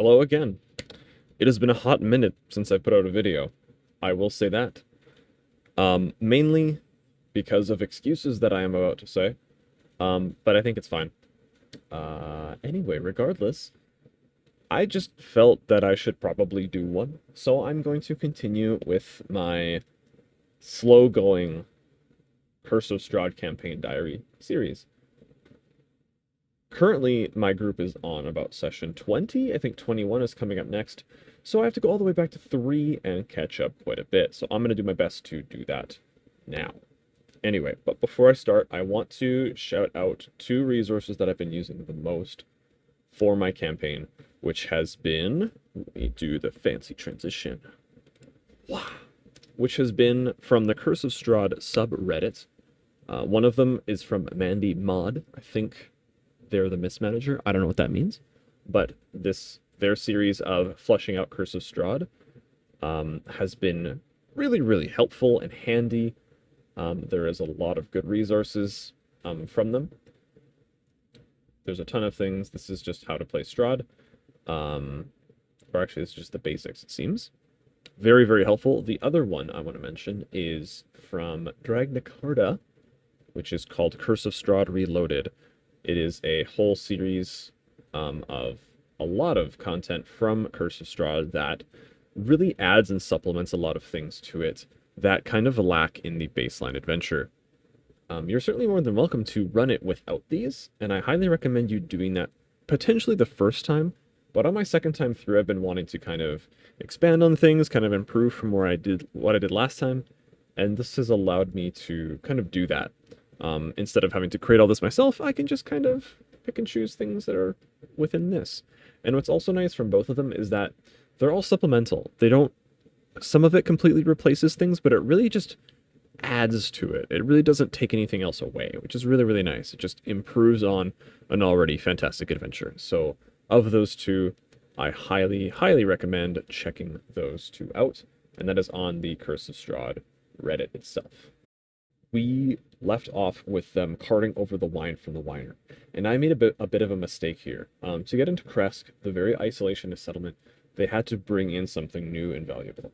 Hello again. It has been a hot minute since I put out a video. I will say that. Mainly because of excuses that I am about to say. But I think it's fine. Anyway, regardless, I just felt that I should probably do one. So I'm going to continue with my slow-going Curse of Strahd campaign diary series. Currently, my group is on about session 20. I think 21 is coming up next. So I have to go all the way back to 3 and catch up quite a bit. So I'm going to do my best to do that now. Anyway, but before I start, I want to shout out 2 resources that I've been using the most for my campaign, which has been, let me do the fancy transition, which has been from the Curse of Strahd subreddit. One of them is from Mandy Mod. I think they're the mismanager. I don't know what that means, but their series of fleshing out Curse of Strahd has been really helpful and handy. There is a lot of good resources from them. There's a ton of things. This is just how to play Strahd. Or actually, it's just the basics, it seems. Very helpful. The other one I want to mention is from Dragnacarda, which is called Curse of Strahd Reloaded. It is a whole series of a lot of content from Curse of Strahd that really adds and supplements a lot of things to it that kind of lack in the baseline adventure. You're certainly more than welcome to run it without these, and I highly recommend you doing that potentially the first time, but on my second time through, I've been wanting to kind of expand on things, kind of improve from what I did last time, and this has allowed me to kind of do that. Instead of having to create all this myself, I can just kind of pick and choose things that are within this. And what's also nice from both of them is that they're all supplemental. Some of it completely replaces things, but it really just adds to it. It really doesn't take anything else away, which is really nice. It just improves on an already fantastic adventure. So of those 2, I highly recommend checking those 2 out. And that is on the Curse of Strahd Reddit itself. We left off with them carting over the wine from the winer. And I made a bit of a mistake here. To get into Krezk, the very isolationist settlement, they had to bring in something new and valuable.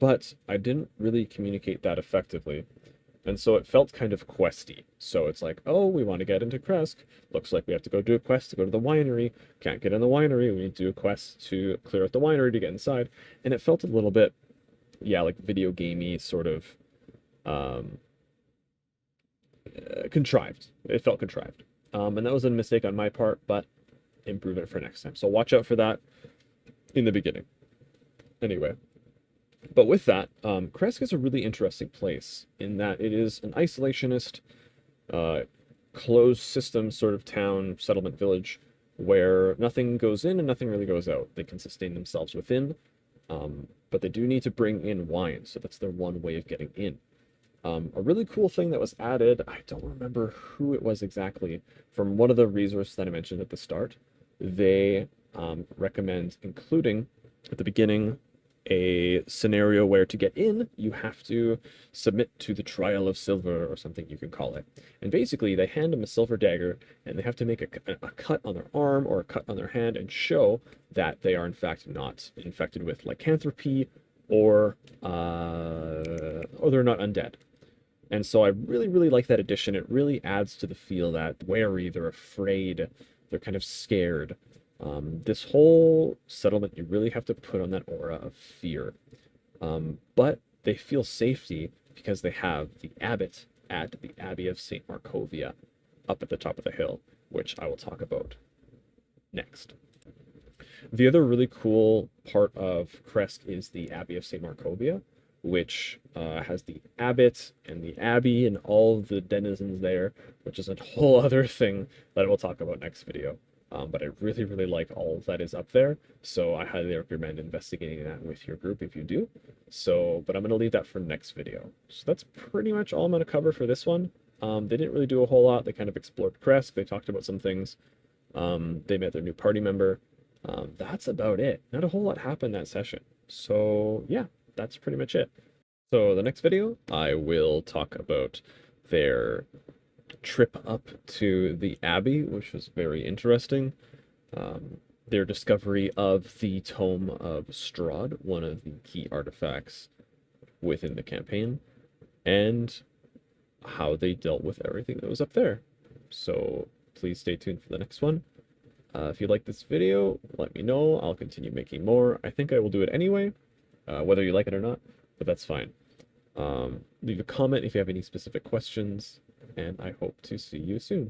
But I didn't really communicate that effectively. And so it felt kind of questy. So it's like, oh, we want to get into Krezk. Looks like we have to go do a quest to go to the winery. Can't get in the winery. We need to do a quest to clear out the winery to get inside. And it felt a little bit, yeah, like video gamey, sort of contrived. It felt contrived. And that was a mistake on my part, but improve it for next time. So watch out for that in the beginning. Anyway, but with that, Krezk is a really interesting place in that it is an isolationist, closed system sort of town, settlement village, where nothing goes in and nothing really goes out. They can sustain themselves within, but they do need to bring in wine, so that's their one way of getting in. A really cool thing that was added, I don't remember who it was exactly, from one of the resources that I mentioned at the start. They recommend including, at the beginning, a scenario where to get in, you have to submit to the Trial of Silver, or something you can call it. And basically, they hand them a silver dagger, and they have to make a cut on their arm or a cut on their hand and show that they are in fact not infected with lycanthropy or they're not undead. And so I really like that addition. It really adds to the feel that wary, they're afraid, they're kind of scared. This whole settlement, you really have to put on that aura of fear. But they feel safety because they have the abbot at the Abbey of St. Markovia up at the top of the hill, which I will talk about next. The other really cool part of Krezk is the Abbey of St. Markovia, which has the abbot and the abbey and all the denizens there, which is a whole other thing that I will talk about next video. But I really like all that is up there, so I highly recommend investigating that with your group if you do. So, but I'm going to leave that for next video. So that's pretty much all I'm going to cover for this one. They didn't really do a whole lot. They kind of explored Krezk. They talked about some things. They met their new party member. That's about it. Not a whole lot happened that session. So yeah, that's pretty much it. So the next video, I will talk about their trip up to the Abbey, which was very interesting. their discovery of the Tome of Strahd, one of the key artifacts within the campaign, and how they dealt with everything that was up there. So please stay tuned for the next one. If you like this video, let me know. I'll continue making more. I think I will do it anyway, whether you like it or not, but that's fine. Leave a comment if you have any specific questions, and I hope to see you soon.